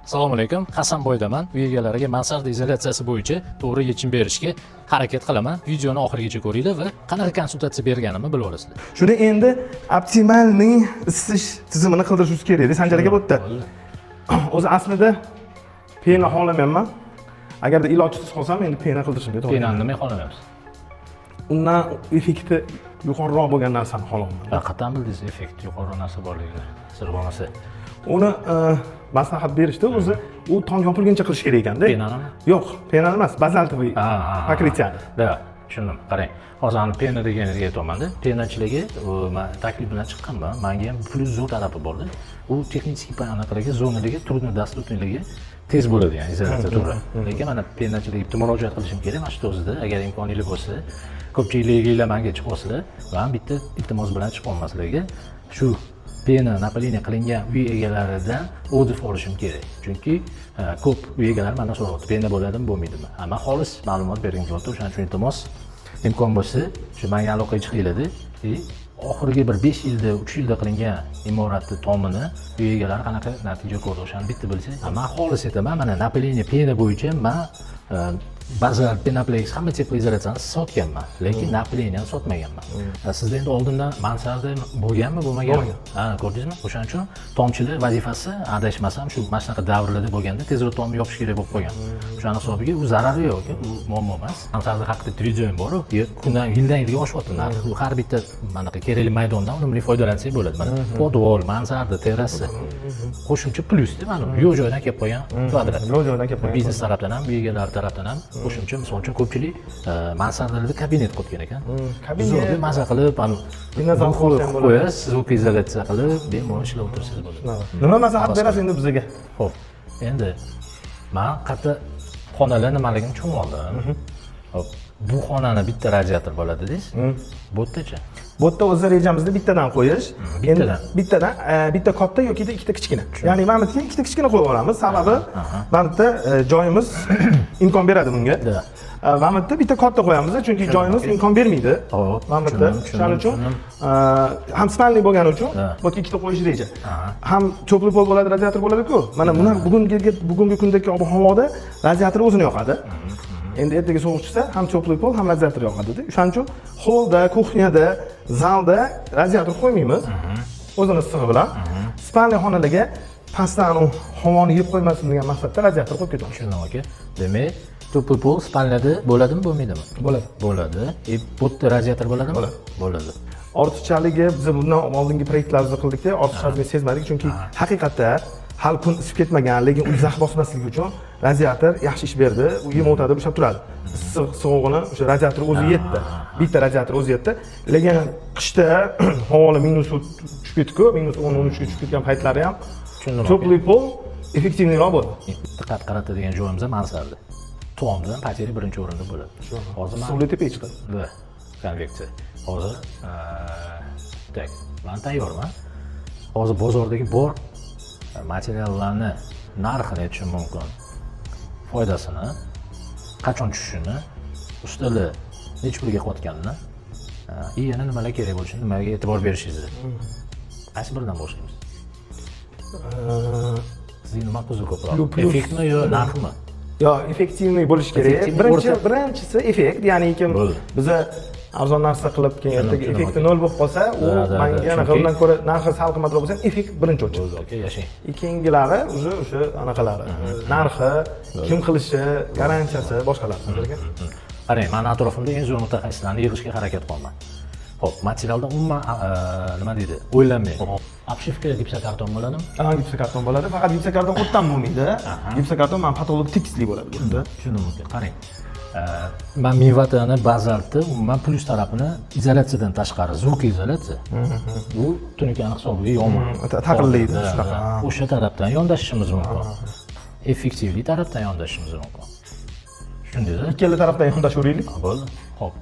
Assalomu alaykum. Hasanboydaman. Uy egalariga mansarda izolyatsiyasi bo'yicha to'g'ri yechim berishga harakat qilaman. Videoni oxirigacha ko'ringlar va qanaqa konsultatsiya berganimni bilib olasizlar. Shuni endi optimalniy isitish tizimini qildirishimiz kerak. Sanjar aka bu yerda. O'zi aslida pena xohlamayman. Agarda ilojsiz qolsam endi pena qildirishimga to'g'ri. Penani nima xohlamayapsiz? Undan effekti yuqoriroq bo'lgan narsani xohlamayman. Qattan bildingiz effekt yuqori narsa borligini. Sir bo'lmasa. Uni maslahat berishdi, o'zi u tom yopilguncha qilish kerak ekanda. Penani? Yo'q, pena emas, bazaltoviy покрытие. Da, tushundim. Qarang. Hozir ani pena deganiga aytyapman-da. Penachiligi men taklif bilan chiqqanman. Menga ham plus zo'r talabi bor-da. U texnik anaqilarga zonaligi, trudnodostupniyligi tez bo'ladi, ya'ni izolyatsiya turi. Lekin mana penachilikka bitta murojaat qilishim kerak mana shu o'zida, agar imkoniyatli bo'lsa, ko'pchiliklar menga chiqasizlar va bitta iltimos bilan chiqib olmasligiga shu pena napoliniya qilingan uy egalaridan o'dif olishim kerak. Chunki ko'p uy egalari mendan so'rayapti, pena bo'ladimi, bo'lmaydimi? Men xolis ma'lumot bergim kelyapti. O'shaning uchun iltimos, imkon bo'lsa, shu menga aloqaga chiqinglar-da. Oxirgi bir 5 yilda, 3 yilda qilingan imoratni tomini uy egalari qanaqa natija ko'rdi, o'shani bitta bilsangiz. Men xolis aytaman, mana napoliniya pena bo'yicha men bazal Penaplex hamma tip izolyatsiyani sotganman, lekin napoliniyani sotmaganman. Sizda endi oldindan mansarda bo'lganmi, bo'lmaganmi? Ha, ko'rdingizmi? O'shaning uchun tomchilar vazifasi adashmasam shu mana shunaqa davrlarda bo'lganda tezroq tomni yopish kerak bo'lib qolgan. O'shaning hisobiga u zarari yo'q, u muammo emas. Mansarda haqida videom bor-ku, kundan yildan yilga oshyapti narxi. Har bitta manaqa kerakli maydondan unumli foydalansak bo'ladi. Mana podvol, mansarda, terrasa qo'shimcha plyusda mana yo'q joydan kelib qolgan kvadrat. Yo'q joydan kelib qolgan. Biznes tarafdan ham, uy egalari tarafdan ham qo'shimcha, misol uchun ko'pchilik mansardalarda kabinet qurib ekan. Kabinet maza qilib, dinozavr qo'yasiz, zvuk izolyatsiya qilib, bemalol ishlab o'tirsangiz bo'ladi. Nima maslahat berasiz endi bizga? Xo'p, endi men qayta xonalar nimaligini tushunib oldim. Hop, bu xonani bitta radiator bo'ladi deysiz. Bu yerdacha. Bu yerda o'z rejamizda bittadan qo'yish. Bittadan bitta katta yoki ikkita kichkina. Ya'ni mana bu ikkita kichkina qo'yib olamiz. Sababi mana bu joyimiz imkon beradi bunga. Mana bu bitta katta qo'yamiz, chunki joyimiz imkon bermaydi. Mana bu shuning uchun ham spalniy bo'lgani uchun bu ikkita qo'yish reja. Ham cho'pli pol bo'ladi, radiator bo'ladi-ku. Mana bugungi kundagi ob-havoda radiator o'zini yoqadi. Endi ertaga sovuq chiqsa, ham cho'pli pol, ham radiator yoqadi-da. Shuning uchun holda, kuxnyada, zalda radiator qo'ymaymiz. O'zini issig'i bilan spalniy xonalarga pastdan havoni yeb qo'ymasin degan maqsadda radiator qo'yib ketamiz. Tushundim aka. Demak, cho'pli pol spalniyada bo'ladimi, bo'lmaydimi? Bo'ladi. Bo'ladi. Bu yerda radiator bo'ladimi? Bo'ladi. Ortiqchaligi biz bundan oldingi proyektlarimizni qildikda ortiqchaligini sezmadik, chunki haqiqatda hali kun isib ketmagan, lekin uy zax bosmasligi uchun radiator yaxshi ish berdi. Uyga mo'tadil ushlab turadi. Sovug'ini o'sha radiator o'zi yetdi. Bitta radiator o'zi yetdi. Lekin qishda havolar minus tushib ketdi-ku, minus 10-13 ga tushib ketgan paytlari ham cho'pli pol effektivliroq bo'ldi. Diqqat qaratadigan joyimiz ham mansarda. Tomdan pateri birinchi o'rinda bo'ladi. Hozir suvli pech qildi. Konveksiya. Hozir tak, men tayyorman. Hozir bozordagi bor materiallarni narxini aytishim mumkin. Foydasini, qachon tushishini, ustalar necha pulga qotganini, yana nimalar kerak bo'lishini, nimaga e'tibor berishingizni. Qaysi biridan boshlaymiz? Sizga nima qiziq ko'proq? Effektmi yo narxmi? Yo, effektivniy bo'lish kerak. Birinchisi effekt, ya'ni biz arzon narsa qilib keyin ertaga effekti 0 bo'lib qolsa, u menga narxdan ko'ra narxi sal qimmatroq bo'lsa, effekt birinchi o'chadi. Okey, yashang. Keyingilari o'sha anaqalari. Narxi, kim qilishi, garantiyasi, boshqalar. Qarang, men atrofimda eng zo'r mutaxassislarni yig'ishga harakat qilaman. Xo'p, materialda umuman nima deydi? O'ylanmay. Obshivka gipsokarton bo'ladimi? Gipsokarton bo'ladi. Faqat gipsokarton o'tdan bo'lmaydi. Gipsokarton men patolog tekisli bo'ladi bunda. Tushundim. Qarang. Men mivatani, bazaltni, umuman plus tarafini izolyatsiyadan tashqari, zvuk izolyatsiya. Bu tunukan hisobiga yomon. Taqillaydi shunaqa. O'sha tarafdan yondashishimiz mumkin. Effektivlik tarafdan yondashishimiz mumkin. Tushundingizmi? Ikkala tarafdan yondashaveraylik. Bo'ldi. Xo'p.